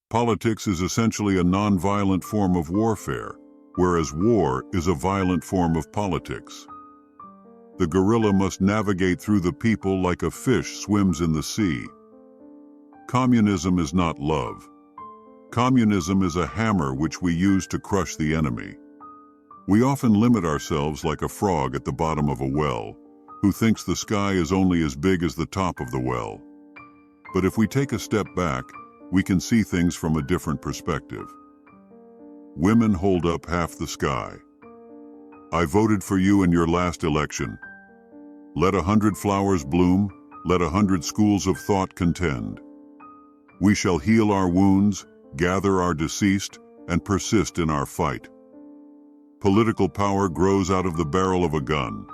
Politics is essentially a non-violent form of warfare, whereas war is a violent form of politics. The guerrilla must navigate through the people like a fish swims in the sea. Communism is not love. Communism is a hammer which we use to crush the enemy. We often limit ourselves like a frog at the bottom of a well, who thinks the sky is only as big as the top of the well. But if we take a step back, we can see things from a different perspective. Women hold up half the sky. I voted for you in your last election. Let 100 flowers bloom, let 100 schools of thought contend. We shall heal our wounds, gather our deceased, and persist in our fight. Political power grows out of the barrel of a gun.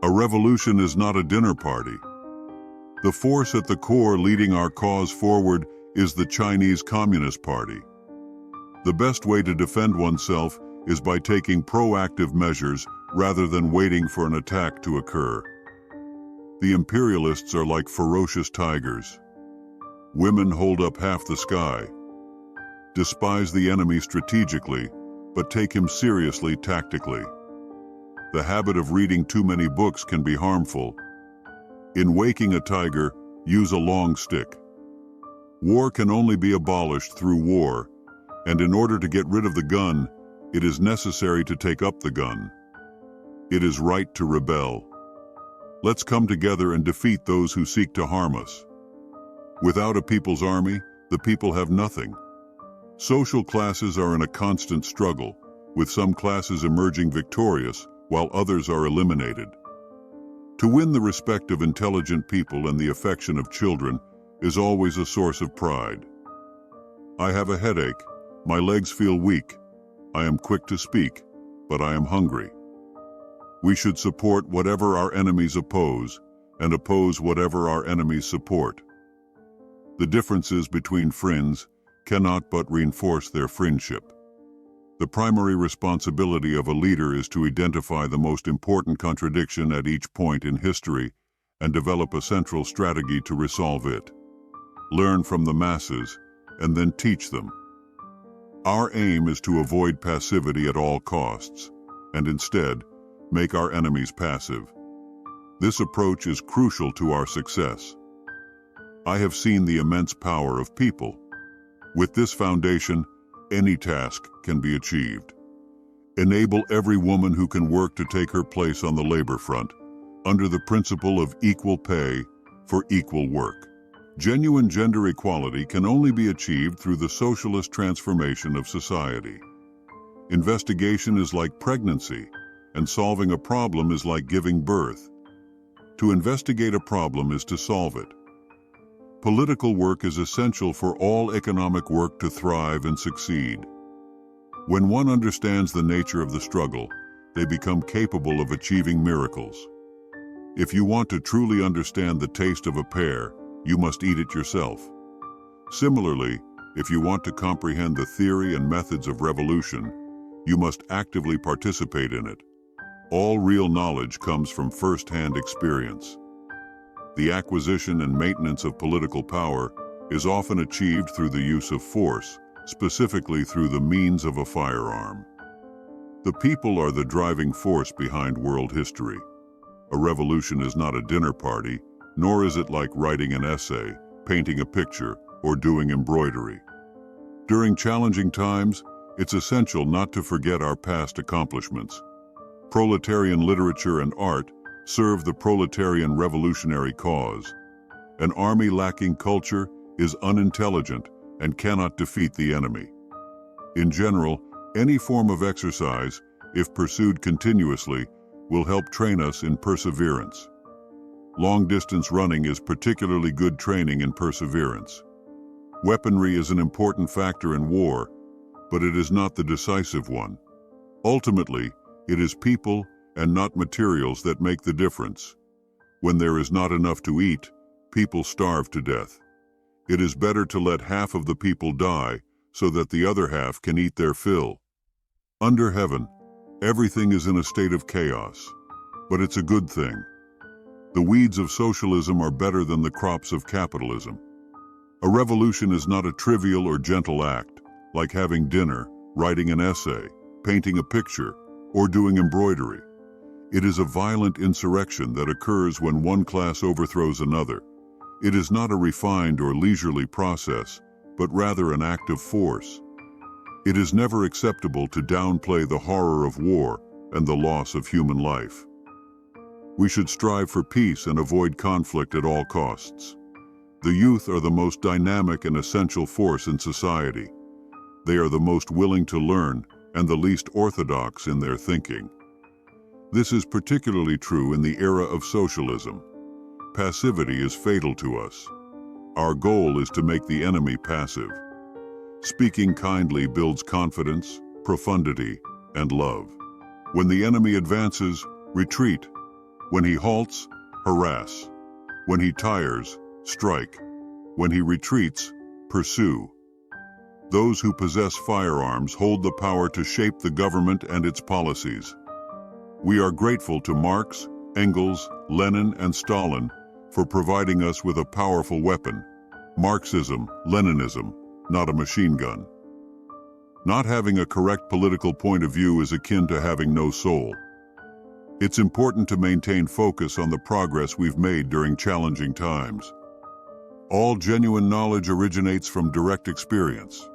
A revolution is not a dinner party. The force at the core leading our cause forward is the Chinese Communist Party. The best way to defend oneself is by taking proactive measures rather than waiting for an attack to occur. The imperialists are like ferocious tigers. Women hold up half the sky. Despise the enemy strategically, but take him seriously tactically. The habit of reading too many books can be harmful. In waking a tiger, use a long stick. War can only be abolished through war, and in order to get rid of the gun, it is necessary to take up the gun. It is right to rebel. Let's come together and defeat those who seek to harm us. Without a people's army, the people have nothing. Social classes are in a constant struggle, with some classes emerging victorious while others are eliminated. To win the respect of intelligent people and the affection of children is always a source of pride. I have a headache, my legs feel weak, I am quick to speak, but I am hungry. We should support whatever our enemies oppose, and oppose whatever our enemies support. The differences between friends cannot but reinforce their friendship. The primary responsibility of a leader is to identify the most important contradiction at each point in history and develop a central strategy to resolve it. Learn from the masses, and then teach them. Our aim is to avoid passivity at all costs, and instead, make our enemies passive. This approach is crucial to our success. I have seen the immense power of people. With this foundation, any task can be achieved. Enable every woman who can work to take her place on the labor front, under the principle of equal pay for equal work. Genuine gender equality can only be achieved through the socialist transformation of society. Investigation is like pregnancy, and solving a problem is like giving birth. To investigate a problem is to solve it. Political work is essential for all economic work to thrive and succeed. When one understands the nature of the struggle, they become capable of achieving miracles. If you want to truly understand the taste of a pear, you must eat it yourself. Similarly, if you want to comprehend the theory and methods of revolution, you must actively participate in it. All real knowledge comes from first-hand experience. The acquisition and maintenance of political power is often achieved through the use of force, specifically through the means of a firearm. The people are the driving force behind world history. A revolution is not a dinner party, nor is it like writing an essay, painting a picture, or doing embroidery. During challenging times, it's essential not to forget our past accomplishments. Proletarian literature and art serve the proletarian revolutionary cause. An army lacking culture is unintelligent and cannot defeat the enemy. In general, any form of exercise, if pursued continuously, will help train us in perseverance. Long-distance running is particularly good training in perseverance. Weaponry is an important factor in war, but it is not the decisive one. Ultimately, it is people and not materials that make the difference. When there is not enough to eat, people starve to death. It is better to let half of the people die so that the other half can eat their fill. Under heaven, everything is in a state of chaos, but it's a good thing. The weeds of socialism are better than the crops of capitalism. A revolution is not a trivial or gentle act, like having dinner, writing an essay, painting a picture, or doing embroidery. It is a violent insurrection that occurs when one class overthrows another. It is not a refined or leisurely process, but rather an act of force. It is never acceptable to downplay the horror of war and the loss of human life. We should strive for peace and avoid conflict at all costs. The youth are the most dynamic and essential force in society. They are the most willing to learn and the least orthodox in their thinking. This is particularly true in the era of socialism. Passivity is fatal to us. Our goal is to make the enemy passive. Speaking kindly builds confidence, profundity, and love. When the enemy advances, retreat. When he halts, harass. When he tires, strike. When he retreats, pursue. Those who possess firearms hold the power to shape the government and its policies. We are grateful to Marx, Engels, Lenin, and Stalin for providing us with a powerful weapon. Marxism, Leninism, not a machine gun. Not having a correct political point of view is akin to having no soul. It's important to maintain focus on the progress we've made during challenging times. All genuine knowledge originates from direct experience.